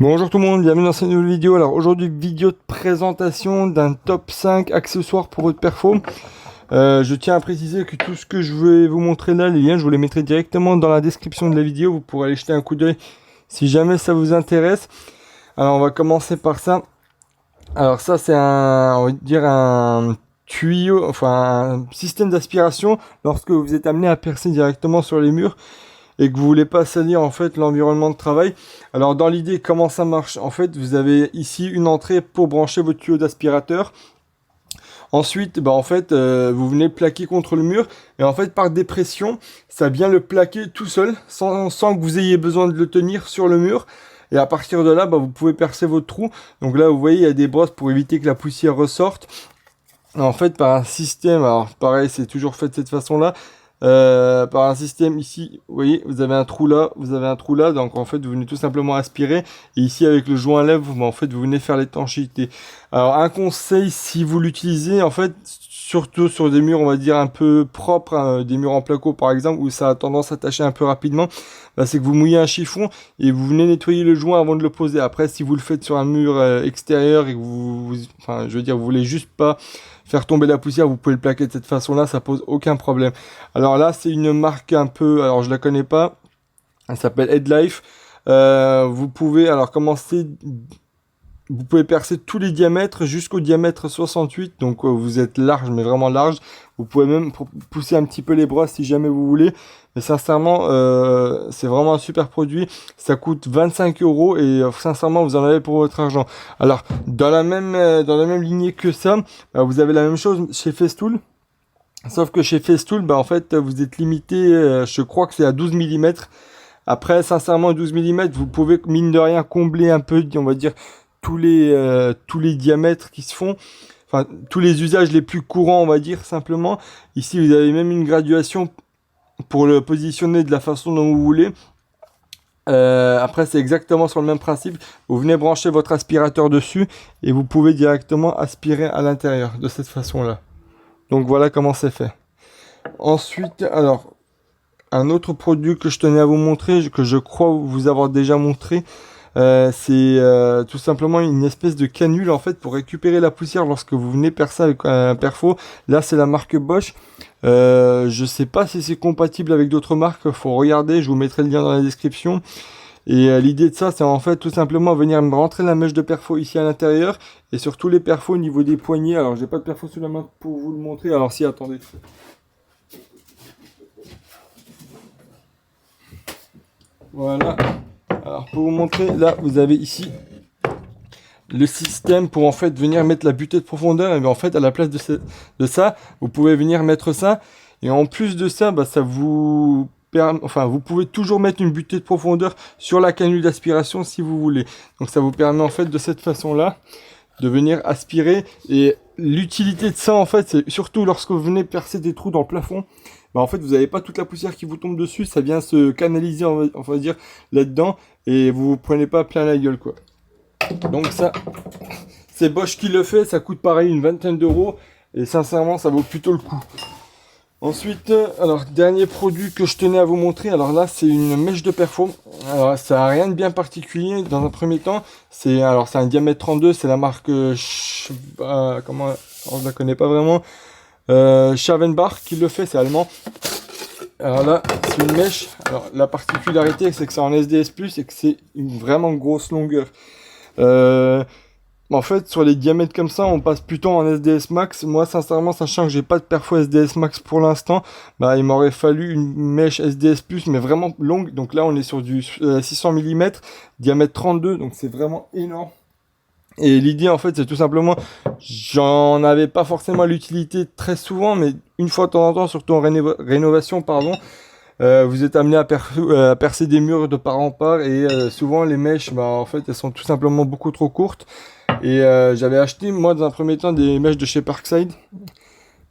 Bonjour tout le monde, bienvenue dans cette nouvelle vidéo. Alors aujourd'hui, vidéo de présentation d'un top 5 accessoires pour votre perfo. Je tiens à préciser que tout ce que je vais vous montrer là, les liens, je vous les mettrai directement dans la description de la vidéo. Vous pourrez aller jeter un coup d'œil si jamais ça vous intéresse. Alors on va commencer par ça. Alors ça c'est on va dire un tuyau, enfin un système d'aspiration lorsque vous êtes amené à percer directement sur les murs et que vous voulez pas salir en fait l'environnement de travail. Alors dans l'idée, comment ça marche? En fait, vous avez ici une entrée pour brancher votre tuyau d'aspirateur. Ensuite, vous venez plaquer contre le mur et en fait par dépression, ça vient le plaquer tout seul sans que vous ayez besoin de le tenir sur le mur. Et à partir de là, vous pouvez percer votre trou. Donc là, vous voyez, il y a des brosses pour éviter que la poussière ressorte. En fait, par un système, alors pareil, c'est toujours fait de cette façon-là. Par un système ici, vous voyez, vous avez un trou là, vous avez un trou là, donc en fait vous venez tout simplement aspirer, et ici avec le joint à lèvres, en fait vous venez faire l'étanchéité. Alors un conseil, si vous l'utilisez, en fait, surtout sur des murs on va dire un peu propres, hein, des murs en placo par exemple, où ça a tendance à tacher un peu rapidement, c'est que vous mouillez un chiffon et vous venez nettoyer le joint avant de le poser. Après, si vous le faites sur un mur extérieur et que enfin je veux dire, vous voulez juste pas faire tomber la poussière, vous pouvez le plaquer de cette façon-là, ça pose aucun problème. Alors là, c'est une marque un peu, alors je la connais pas, elle s'appelle Headlife. Vous pouvez alors commencer, vous pouvez percer tous les diamètres jusqu'au diamètre 68, donc vous êtes large, mais vraiment large. Vous pouvez même pousser un petit peu les brosses si jamais vous voulez. Mais sincèrement, c'est vraiment un super produit. Ça coûte 25 € et sincèrement, vous en avez pour votre argent. Alors, dans la même lignée que ça, vous avez la même chose chez Festool. Sauf que chez Festool, en fait, vous êtes limité, je crois que c'est à 12 mm. Après, sincèrement, 12 mm, vous pouvez, mine de rien, combler un peu, on va dire, tous les diamètres qui se font. Enfin, tous les usages les plus courants, on va dire, simplement. Ici, vous avez même une graduation pour le positionner de la façon dont vous voulez. Après, c'est exactement sur le même principe. Vous venez brancher votre aspirateur dessus et vous pouvez directement aspirer à l'intérieur de cette façon-là. Donc voilà comment c'est fait. Ensuite, alors, un autre produit que je tenais à vous montrer, que je crois vous avoir déjà montré, c'est tout simplement une espèce de canule en fait pour récupérer la poussière lorsque vous venez percer avec un perfo. Là, c'est la marque Bosch. Je sais pas si c'est compatible avec d'autres marques, faut regarder, je vous mettrai le lien dans la description. Et l'idée de ça, c'est en fait tout simplement venir me rentrer la mèche de perfo ici à l'intérieur et sur tous les perfos au niveau des poignets. Alors j'ai pas de perfo sous la main pour vous le montrer, alors si, attendez. Voilà. Alors pour vous montrer, là vous avez ici le système pour en fait venir mettre la butée de profondeur. Et bien en fait à la place de ça, vous pouvez venir mettre ça. Et en plus de ça, ça vous permet, enfin vous pouvez toujours mettre une butée de profondeur sur la canule d'aspiration si vous voulez. Donc ça vous permet en fait de cette façon-là de venir aspirer. Et l'utilité de ça en fait, c'est surtout lorsque vous venez percer des trous dans le plafond. En fait, vous n'avez pas toute la poussière qui vous tombe dessus, ça vient se canaliser, on va dire, là-dedans, et vous prenez pas plein la gueule, quoi. Donc ça, c'est Bosch qui le fait, ça coûte pareil une vingtaine d'euros, et sincèrement, ça vaut plutôt le coup. Ensuite, alors, dernier produit que je tenais à vous montrer, alors là, c'est une mèche de perfo. Alors, ça n'a rien de bien particulier, dans un premier temps, c'est un diamètre 32, c'est la marque, comment, alors, je la connais pas vraiment, Schavenbach qui le fait, c'est allemand. Alors là, c'est une mèche. Alors la particularité, c'est que c'est en SDS+, et que c'est une vraiment grosse longueur. En fait, sur les diamètres comme ça, on passe plutôt en SDS Max. Moi, sincèrement, sachant que j'ai pas de perfo SDS Max pour l'instant, il m'aurait fallu une mèche SDS+, mais vraiment longue. Donc là, on est sur du 600 mm, diamètre 32, donc c'est vraiment énorme. Et l'idée en fait c'est tout simplement, j'en avais pas forcément l'utilité très souvent, mais une fois de temps en temps, surtout en rénovation, vous êtes amené à percer des murs de part en part et souvent les mèches, en fait elles sont tout simplement beaucoup trop courtes. Et j'avais acheté moi dans un premier temps des mèches de chez Parkside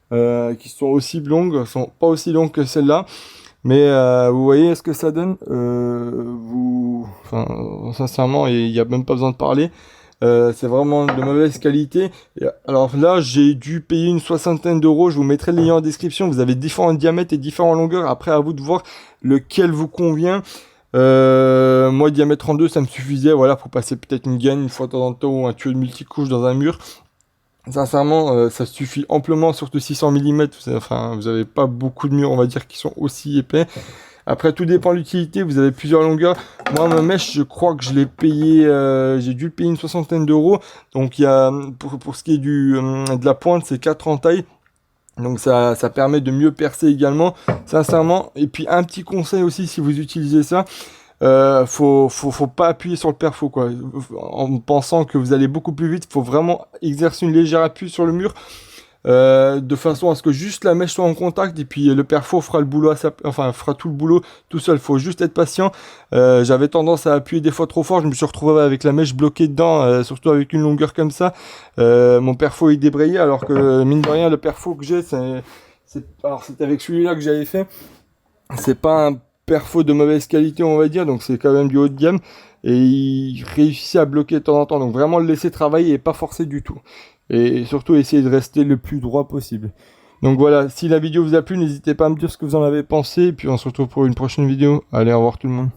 qui sont aussi longues, sont pas aussi longues que celles-là. Mais vous voyez ce que ça donne, sincèrement, il n'y a même pas besoin de parler. C'est vraiment de mauvaise qualité. Et alors là, j'ai dû payer une soixantaine d'euros. Je vous mettrai le lien en description. Vous avez différents diamètres et différentes longueurs. Après, à vous de voir lequel vous convient. Moi, diamètre 32, ça me suffisait, voilà, pour passer peut-être une gaine une fois de temps en temps ou un tuyau de multicouche dans un mur. Sincèrement, ça suffit amplement, surtout 600 mm. Enfin, vous avez pas beaucoup de murs, on va dire, qui sont aussi épais. Après, tout dépend de l'utilité. Vous avez plusieurs longueurs. Moi, ma mèche, je crois que je l'ai payé, j'ai dû le payer une soixantaine d'euros. Donc, il y a, pour ce qui est de la pointe, c'est 4 entailles. Donc, ça permet de mieux percer également, sincèrement. Et puis, un petit conseil aussi, si vous utilisez ça, faut pas appuyer sur le perfo, quoi. En pensant que vous allez beaucoup plus vite, faut vraiment exercer une légère appui sur le mur. De façon à ce que juste la mèche soit en contact et puis le perfo fera le boulot fera tout le boulot tout seul. Faut juste être patient. J'avais tendance à appuyer des fois trop fort, je me suis retrouvé avec la mèche bloquée dedans, surtout avec une longueur comme ça. Mon perfo est débrayé alors que mine de rien le perfo que j'ai alors c'est avec celui-là que j'avais fait. C'est pas un perfo de mauvaise qualité, on va dire, donc c'est quand même du haut de gamme et il réussissait à bloquer de temps en temps, donc vraiment le laisser travailler et pas forcer du tout. Et surtout essayer de rester le plus droit possible. Donc voilà, si la vidéo vous a plu, n'hésitez pas à me dire ce que vous en avez pensé. Et puis on se retrouve pour une prochaine vidéo. Allez, au revoir tout le monde.